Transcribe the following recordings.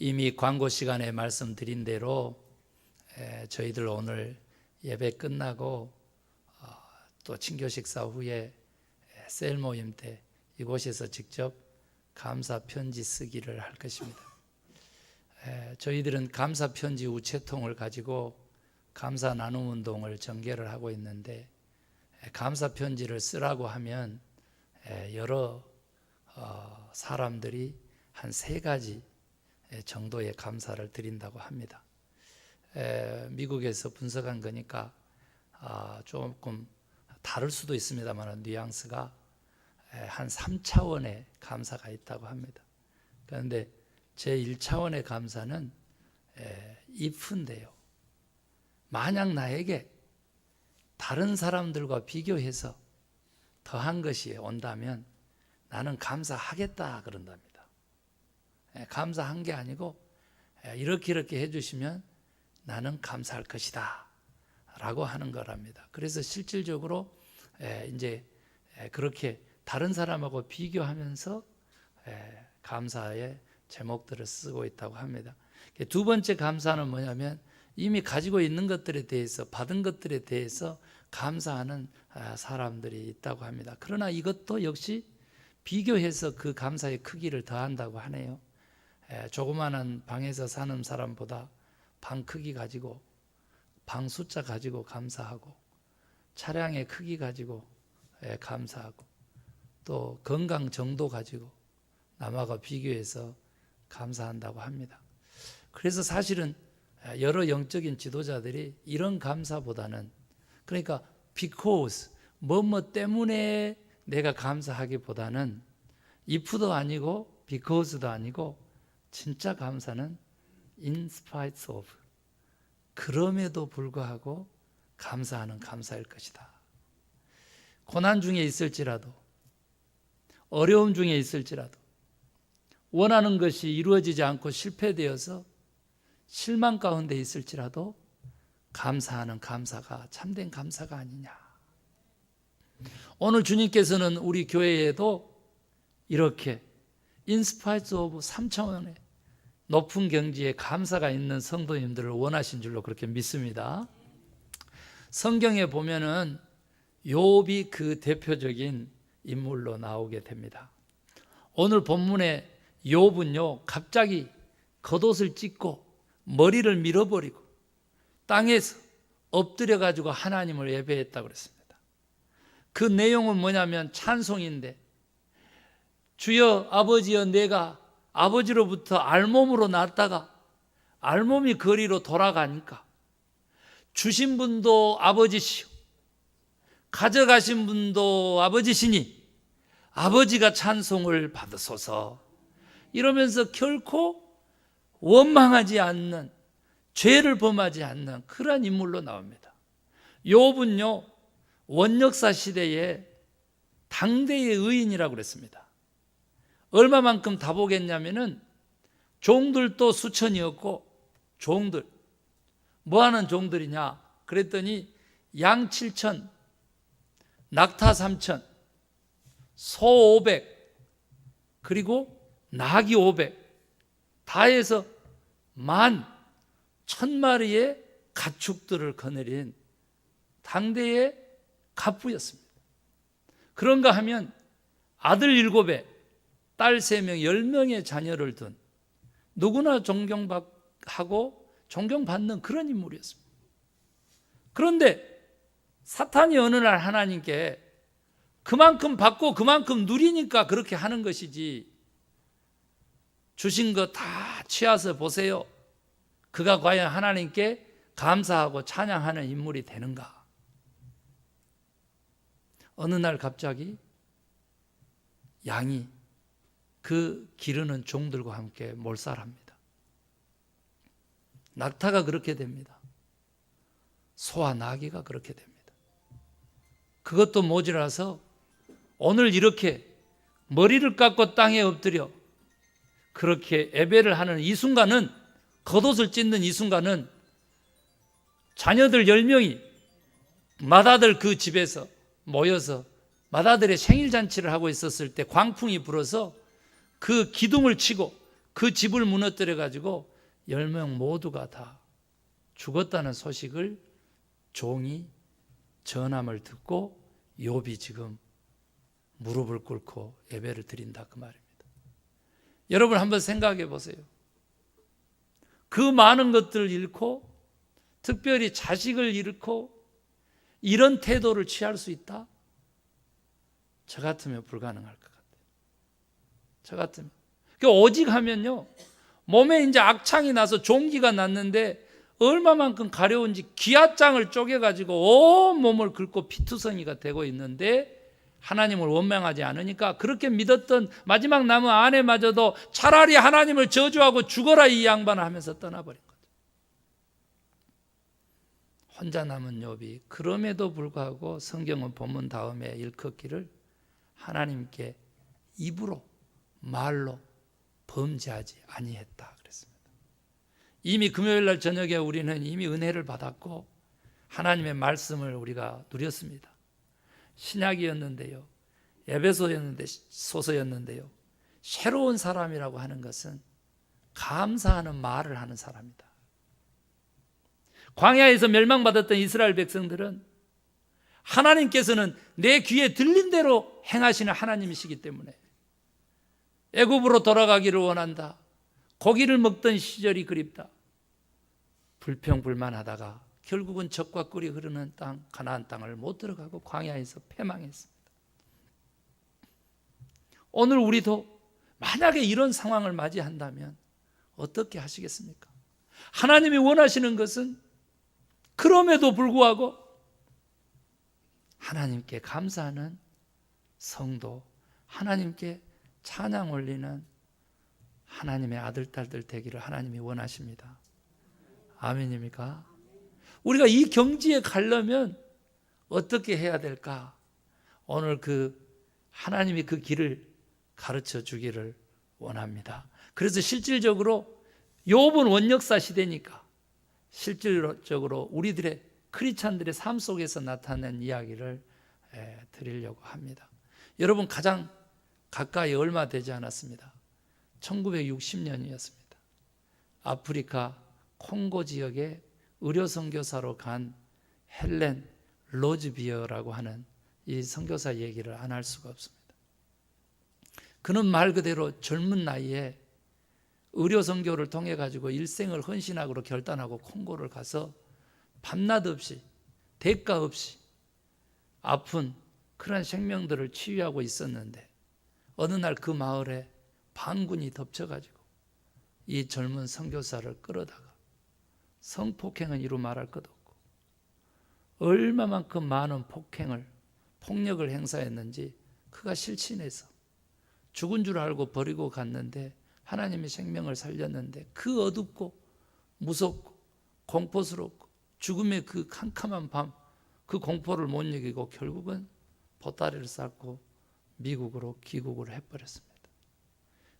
이미 광고 시간에 말씀드린 대로 저희들 오늘 예배 끝나고 또 친교 식사 후에 셀 모임 때 이곳에서 직접 감사 편지 쓰기를 할 것입니다. 저희들은 감사 편지 우체통을 가지고 감사 나눔 운동을 전개를 하고 있는데, 감사 편지를 쓰라고 하면 여러 사람들이 한 3가지 정도의 감사를 드린다고 합니다. 미국에서 분석한 거니까 조금 다를 수도 있습니다만 뉘앙스가 한 3차원의 감사가 있다고 합니다. 그런데 제 1차원의 감사는 if인데요. 만약 나에게 다른 사람들과 비교해서 더한 것이 온다면 나는 감사하겠다 그런답니다. 감사한 게 아니고 이렇게 해주시면 나는 감사할 것이다 라고 하는 거랍니다. 그래서 실질적으로 이제 그렇게 다른 사람하고 비교하면서 감사의 제목들을 쓰고 있다고 합니다. 2번째 감사는 뭐냐면 이미 가지고 있는 것들에 대해서, 받은 것들에 대해서 감사하는 사람들이 있다고 합니다. 그러나 이것도 역시 비교해서 그 감사의 크기를 더한다고 하네요. 조그마한 방에서 사는 사람보다 방 크기 가지고, 방 숫자 가지고 감사하고, 차량의 크기 가지고 감사하고, 또 건강 정도 가지고 남하고 비교해서 감사한다고 합니다. 그래서 사실은 여러 영적인 지도자들이 이런 감사보다는, 그러니까 because 뭐뭐 때문에 내가 감사하기보다는 if도 아니고 because도 아니고 진짜 감사는 in spite of, 그럼에도 불구하고 감사하는 감사일 것이다. 고난 중에 있을지라도, 어려움 중에 있을지라도, 원하는 것이 이루어지지 않고 실패되어서 실망 가운데 있을지라도 감사하는 감사가 참된 감사가 아니냐. 오늘 주님께서는 우리 교회에도 이렇게 in spite of 3차원의 높은 경지에 감사가 있는 성도님들을 원하신 줄로 그렇게 믿습니다. 성경에 보면은 욥이 그 대표적인 인물로 나오게 됩니다. 오늘 본문에 욥은요, 갑자기 겉옷을 찢고 머리를 밀어버리고 땅에서 엎드려 가지고 하나님을 예배했다고 그랬습니다. 그 내용은 뭐냐면 찬송인데, 주여 아버지여, 내가 아버지로부터 알몸으로 났다가 알몸이 거리로 돌아가니까 주신 분도 아버지시오, 가져가신 분도 아버지시니 아버지가 찬송을 받으소서, 이러면서 결코 원망하지 않는, 죄를 범하지 않는 그러한 인물로 나옵니다. 욥은요, 원역사 시대에 당대의 의인이라고 그랬습니다. 얼마만큼 다복했냐면은 종들도 수천이었고, 종들 뭐하는 종들이냐 그랬더니 양 7천, 낙타 3천, 소 500, 그리고 나귀 500, 다 해서 10,000마리의 가축들을 거느린 당대의 갑부였습니다. 그런가 하면 아들 7에 딸 3명, 10명의 자녀를 둔 누구나 존경하고 존경받는 그런 인물이었습니다. 그런데 사탄이 어느 날 하나님께 그만큼 받고 그만큼 누리니까 그렇게 하는 것이지, 주신 거 다 취해서 보세요, 그가 과연 하나님께 감사하고 찬양하는 인물이 되는가? 어느 날 갑자기 양이 그 기르는 종들과 함께 몰살합니다. 낙타가 그렇게 됩니다. 소와 나귀가 그렇게 됩니다. 그것도 모자라서 오늘 이렇게 머리를 깎고 땅에 엎드려 그렇게 예배를 하는 이 순간은, 겉옷을 찢는 이 순간은 자녀들 10명이 맏아들 그 집에서 모여서 맏아들의 생일잔치를 하고 있었을 때 광풍이 불어서 그 기둥을 치고 그 집을 무너뜨려 가지고 10명 모두가 다 죽었다는 소식을 종이 전함을 듣고 욥이 지금 무릎을 꿇고 예배를 드린다 그 말입니다. 여러분 한번 생각해 보세요. 그 많은 것들을 잃고 특별히 자식을 잃고 이런 태도를 취할 수 있다? 저 같으면 불가능할 것 같아요. 저 같으면. 오직 하면요, 몸에 이제 악창이 나서 종기가 났는데 얼마만큼 가려운지 기아장을 쪼개가지고 온 몸을 긁고 피투성이가 되고 있는데 하나님을 원망하지 않으니까 그렇게 믿었던 마지막 남은 아내마저도 차라리 하나님을 저주하고 죽어라 이 양반을 하면서 떠나버린 거죠. 혼자 남은 욥이 그럼에도 불구하고 성경은 본문 다음에 일컫기를 하나님께 입으로 말로 범죄하지 아니했다 그랬습니다. 이미 금요일 날 저녁에 우리는 이미 은혜를 받았고 하나님의 말씀을 우리가 누렸습니다. 신약이었는데요, 에베소였는데 소서였는데요, 새로운 사람이라고 하는 것은 감사하는 말을 하는 사람이다. 광야에서 멸망받았던 이스라엘 백성들은 하나님께서는 내 귀에 들린 대로 행하시는 하나님이시기 때문에 애굽으로 돌아가기를 원한다. 고기를 먹던 시절이 그립다. 불평불만하다가 결국은 적과 꿀이 흐르는 땅 가나안 땅을 못 들어가고 광야에서 패망했습니다. 오늘 우리도 만약에 이런 상황을 맞이한다면 어떻게 하시겠습니까? 하나님이 원하시는 것은 그럼에도 불구하고 하나님께 감사하는 성도, 하나님께 찬양 올리는 하나님의 아들, 딸들 되기를 하나님이 원하십니다. 아멘입니까? 우리가 이 경지에 가려면 어떻게 해야 될까? 오늘 하나님이 그 길을 가르쳐 주기를 원합니다. 그래서 실질적으로 욥은 원역사 시대니까 실질적으로 우리들의 크리스찬들의 삶 속에서 나타난 이야기를 드리려고 합니다. 여러분 가장 가까이 얼마 되지 않았습니다. 1960년이었습니다. 아프리카 콩고 지역에 의료 선교사로 간 헬렌 로즈비어라고 하는 이 선교사 얘기를 안 할 수가 없습니다. 그는 말 그대로 젊은 나이에 의료 선교를 통해 가지고 일생을 헌신하기로 결단하고 콩고를 가서 밤낮 없이 대가 없이 아픈 그런 생명들을 치유하고 있었는데 어느 날 그 마을에 반군이 덮쳐가지고 이 젊은 선교사를 끌어다가 성폭행은 이루 말할 것 없고 얼마만큼 많은 폭력을 행사했는지 그가 실신해서 죽은 줄 알고 버리고 갔는데 하나님이 생명을 살렸는데 그 어둡고 무섭고 공포스럽고 죽음의 그 캄캄한 밤 그 공포를 못 이기고 결국은 보따리를 쌓고 미국으로 귀국을 해버렸습니다.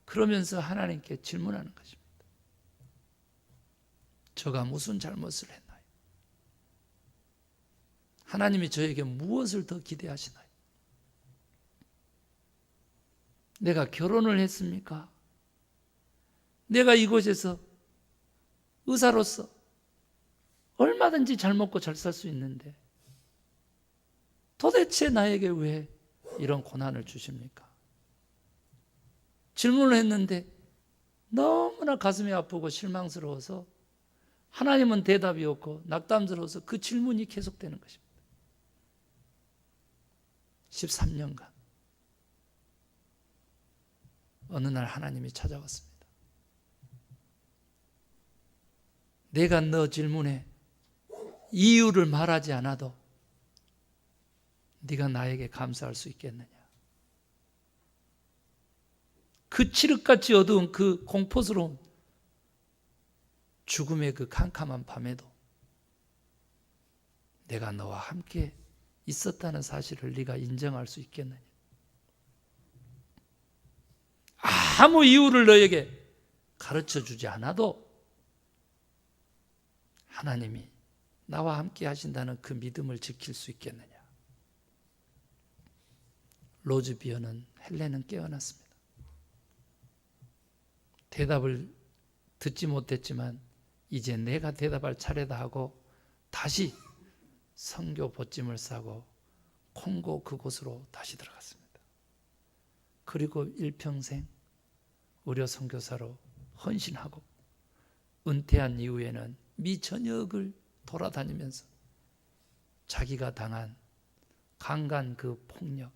그러면서 하나님께 질문하는 것입니다. 저가 무슨 잘못을 했나요? 하나님이 저에게 무엇을 더 기대하시나요? 내가 결혼을 했습니까? 내가 이곳에서 의사로서 얼마든지 잘 먹고 잘 살 수 있는데 도대체 나에게 왜 이런 고난을 주십니까? 질문을 했는데 너무나 가슴이 아프고 실망스러워서 하나님은 대답이 없고 낙담스러워서 그 질문이 계속되는 것입니다. 13년간 어느 날 하나님이 찾아왔습니다. 내가 너 질문에 이유를 말하지 않아도 네가 나에게 감사할 수 있겠느냐? 그 칠흑같이 어두운 그 공포스러운 죽음의 그 캄캄한 밤에도 내가 너와 함께 있었다는 사실을 네가 인정할 수 있겠느냐? 아무 이유를 너에게 가르쳐 주지 않아도 하나님이 나와 함께 하신다는 그 믿음을 지킬 수 있겠느냐? 로즈비어는 헬렌은 깨어났습니다. 대답을 듣지 못했지만 이제 내가 대답할 차례다 하고 다시 선교 보찜을 싸고 콩고 그곳으로 다시 들어갔습니다. 그리고 일평생 의료 선교사로 헌신하고 은퇴한 이후에는 미 전역을 돌아다니면서 자기가 당한 강간 그 폭력,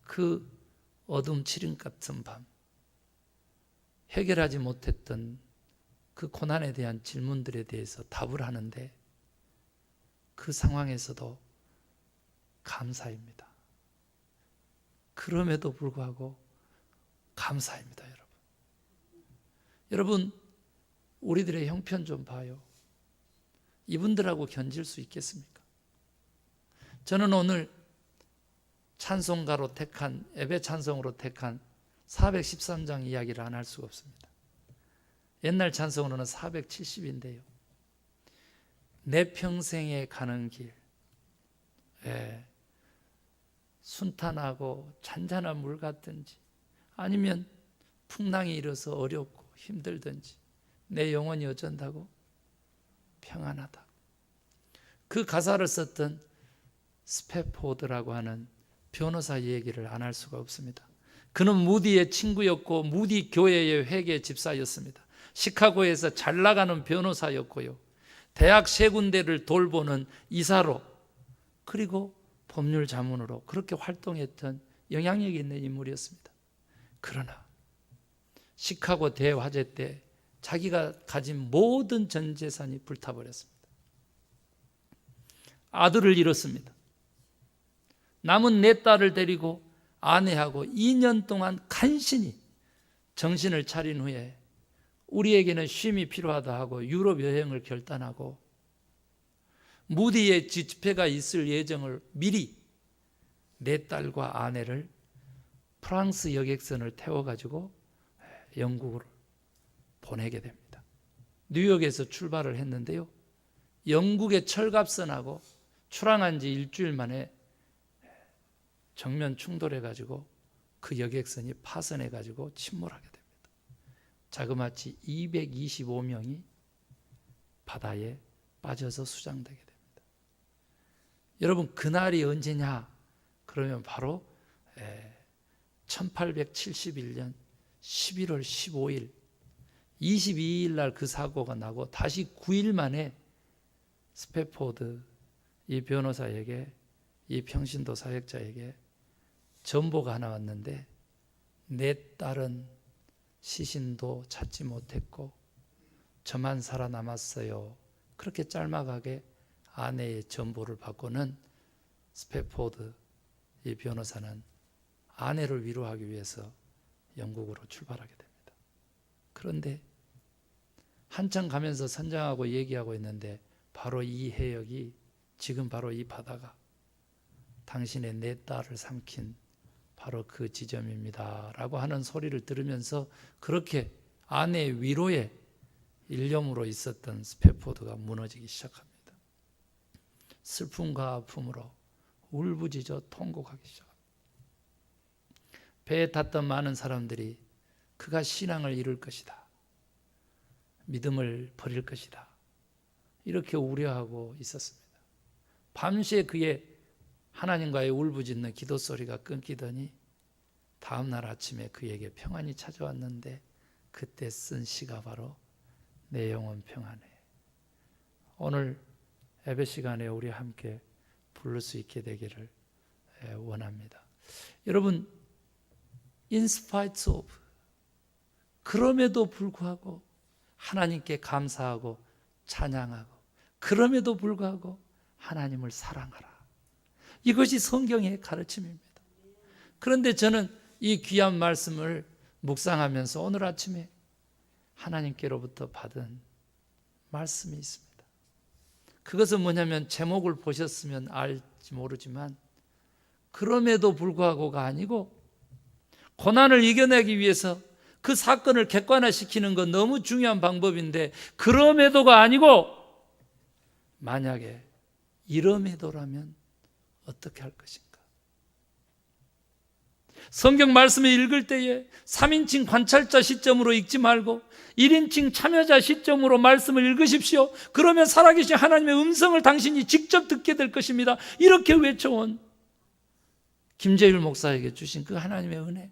그 어둠 칠흑 같은 밤, 해결하지 못했던 그 고난에 대한 질문들에 대해서 답을 하는데 그 상황에서도 감사입니다. 그럼에도 불구하고 감사입니다, 여러분. 여러분, 우리들의 형편 좀 봐요. 이분들하고 견질 수 있겠습니까? 저는 오늘 찬송가로 택한, 예배 찬송으로 택한 413장 이야기를 안 할 수가 없습니다. 옛날 찬송으로는 470인데요. 내 평생에 가는 길, 순탄하고 잔잔한 물 같든지 아니면 풍랑이 일어서 어렵고 힘들든지 내 영혼이 어쩐다고? 평안하다. 그 가사를 썼던 스패포드라고 하는 변호사 얘기를 안 할 수가 없습니다. 그는 무디의 친구였고 무디 교회의 회계 집사였습니다. 시카고에서 잘 나가는 변호사였고요. 대학 세 군데를 돌보는 이사로 그리고 법률 자문으로 그렇게 활동했던 영향력이 있는 인물이었습니다. 그러나 시카고 대화재 때 자기가 가진 모든 전 재산이 불타버렸습니다. 아들을 잃었습니다. 남은 네 딸을 데리고 아내하고 2년 동안 간신히 정신을 차린 후에 우리에게는 쉼이 필요하다 하고 유럽 여행을 결단하고 무디의 집회가 있을 예정을 미리 네 딸과 아내를 프랑스 여객선을 태워가지고 영국으로 보내게 됩니다. 뉴욕에서 출발을 했는데요. 영국의 철갑선하고 출항한 지 일주일 만에 정면 충돌해가지고 그 여객선이 파손해가지고 침몰하게 됩니다. 자그마치 225명이 바다에 빠져서 수장되게 됩니다. 여러분, 그날이 언제냐? 그러면 바로 1871년 11월 15일 22일 날 그 사고가 나고 다시 9일 만에 스패포드 이 변호사에게, 이 평신도 사역자에게 전보가 하나 왔는데 내 딸은 시신도 찾지 못했고 저만 살아남았어요. 그렇게 짤막하게 아내의 전보를 받고는 스패포드 이 변호사는 아내를 위로하기 위해서 영국으로 출발하게 됩니다. 그런데 한참 가면서 선장하고 얘기하고 있는데 바로 이 해역이, 지금 바로 이 바다가 당신의 내 딸을 삼킨 바로 그 지점입니다 라고 하는 소리를 들으면서 그렇게 아내의 위로에 일념으로 있었던 스패포드가 무너지기 시작합니다. 슬픔과 아픔으로 울부짖어 통곡하기 시작합니다. 배에 탔던 많은 사람들이 그가 신앙을 잃을 것이다, 믿음을 버릴 것이다, 이렇게 우려하고 있었습니다. 밤새 그의 하나님과의 울부짖는 기도 소리가 끊기더니 다음 날 아침에 그에게 평안이 찾아왔는데 그때 쓴 시가 바로 내 영혼 평안해. 오늘 예배 시간에 우리 함께 부를 수 있게 되기를 원합니다. 여러분, in spite of, 그럼에도 불구하고 하나님께 감사하고 찬양하고 그럼에도 불구하고 하나님을 사랑하라. 이것이 성경의 가르침입니다. 그런데 저는 이 귀한 말씀을 묵상하면서 오늘 아침에 하나님께로부터 받은 말씀이 있습니다. 그것은 뭐냐면 제목을 보셨으면 알지 모르지만 그럼에도 불구하고가 아니고 고난을 이겨내기 위해서 그 사건을 객관화시키는 건 너무 중요한 방법인데 그럼에도가 아니고 만약에 이럼에도라면 어떻게 할 것인가? 성경 말씀을 읽을 때에 3인칭 관찰자 시점으로 읽지 말고 1인칭 참여자 시점으로 말씀을 읽으십시오. 그러면 살아계신 하나님의 음성을 당신이 직접 듣게 될 것입니다. 이렇게 외쳐온 김재율 목사에게 주신 그 하나님의 은혜,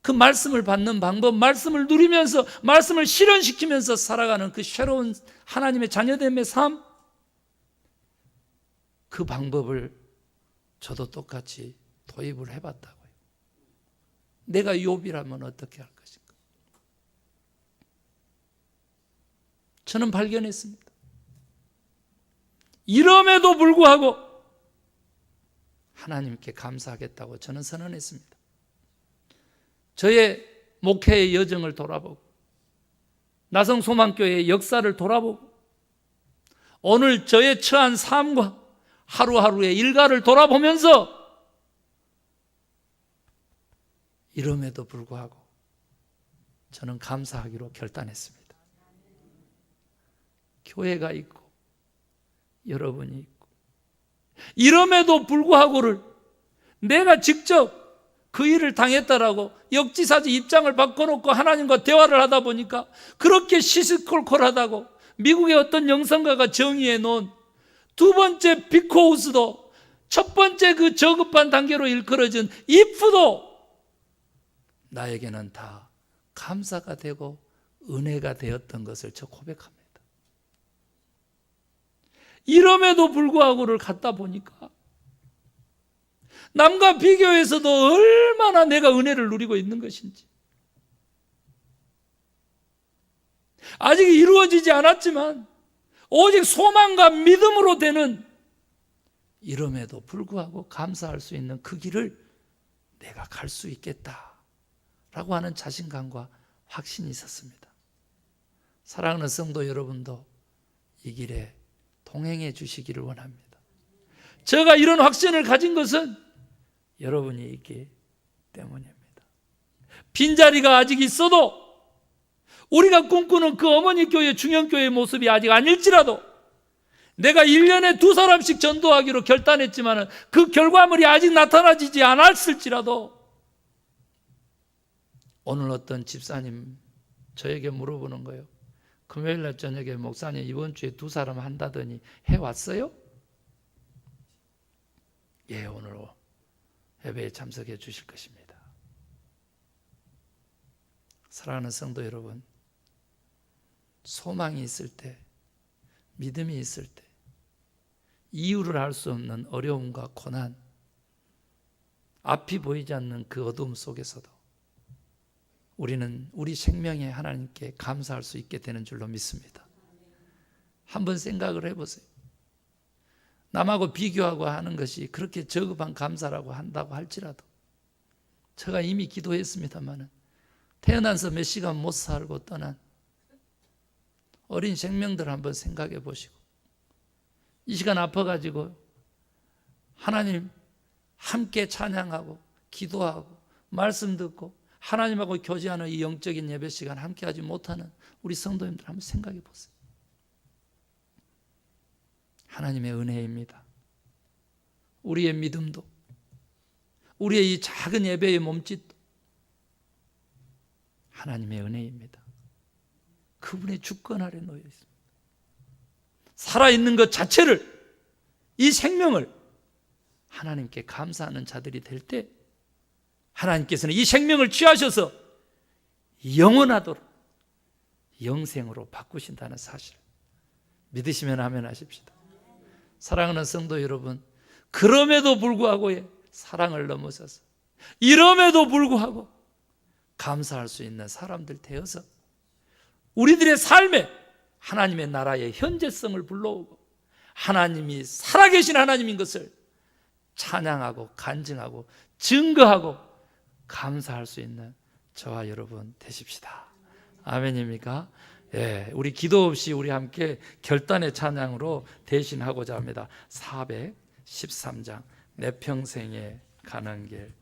그 말씀을 받는 방법, 말씀을 누리면서 말씀을 실현시키면서 살아가는 그 새로운 하나님의 자녀됨의 삶, 그 방법을 저도 똑같이 도입을 해봤다고요. 내가 욥이라면 어떻게 할 것인가? 저는 발견했습니다. 이럼에도 불구하고 하나님께 감사하겠다고 저는 선언했습니다. 저의 목회의 여정을 돌아보고 나성소망교회의 역사를 돌아보고 오늘 저의 처한 삶과 하루하루의 일과를 돌아보면서 이럼에도 불구하고 저는 감사하기로 결단했습니다. 교회가 있고 여러분이 있고 이럼에도 불구하고를 내가 직접 그 일을 당했다라고 역지사지 입장을 바꿔놓고 하나님과 대화를 하다 보니까 그렇게 시시콜콜하다고 미국의 어떤 영성가가 정의해 놓은 두 번째 비코우스도 첫 번째 그 저급한 단계로 일컬어진 if도 나에게는 다 감사가 되고 은혜가 되었던 것을 저 고백합니다. 이럼에도 불구하고를 갖다 보니까 남과 비교해서도 얼마나 내가 은혜를 누리고 있는 것인지, 아직 이루어지지 않았지만 오직 소망과 믿음으로 되는 이럼에도 불구하고 감사할 수 있는 그 길을 내가 갈 수 있겠다라고 하는 자신감과 확신이 있었습니다. 사랑하는 성도 여러분도 이 길에 동행해 주시기를 원합니다. 제가 이런 확신을 가진 것은 여러분이 있기 때문입니다. 빈자리가 아직 있어도 우리가 꿈꾸는 그 어머니 교회, 중형교회의 모습이 아직 아닐지라도 내가 1년에 2사람씩 전도하기로 결단했지만 그 결과물이 아직 나타나지 않았을지라도 오늘 어떤 집사님 저에게 물어보는 거예요. 금요일날 저녁에 목사님 이번 주에 2사람 한다더니 해왔어요? 예, 오늘 예배에 참석해 주실 것입니다. 사랑하는 성도 여러분, 소망이 있을 때, 믿음이 있을 때, 이유를 알 수 없는 어려움과 고난, 앞이 보이지 않는 그 어두움 속에서도 우리는 우리 생명에 하나님께 감사할 수 있게 되는 줄로 믿습니다. 한번 생각을 해보세요. 남하고 비교하고 하는 것이 그렇게 저급한 감사라고 한다고 할지라도 제가 이미 기도했습니다만 태어나서 몇 시간 못 살고 떠난 어린 생명들 한번 생각해 보시고 이 시간 아파가지고 하나님 함께 찬양하고 기도하고 말씀 듣고 하나님하고 교제하는 이 영적인 예배 시간 함께 하지 못하는 우리 성도님들 한번 생각해 보세요. 하나님의 은혜입니다. 우리의 믿음도, 우리의 이 작은 예배의 몸짓도 하나님의 은혜입니다. 그분의 주권 아래 놓여 있습니다. 살아있는 것 자체를, 이 생명을 하나님께 감사하는 자들이 될 때 하나님께서는 이 생명을 취하셔서 영원하도록 영생으로 바꾸신다는 사실 믿으시면 아멘 하십시다. 사랑하는 성도 여러분, 그럼에도 불구하고의 사랑을 넘어서서 이럼에도 불구하고 감사할 수 있는 사람들 되어서 우리들의 삶에 하나님의 나라의 현재성을 불러오고 하나님이 살아계신 하나님인 것을 찬양하고 간증하고 증거하고 감사할 수 있는 저와 여러분 되십시다. 아멘입니까? 예, 우리 기도 없이 우리 함께 결단의 찬양으로 대신하고자 합니다. 413장 내 평생에 가는 길.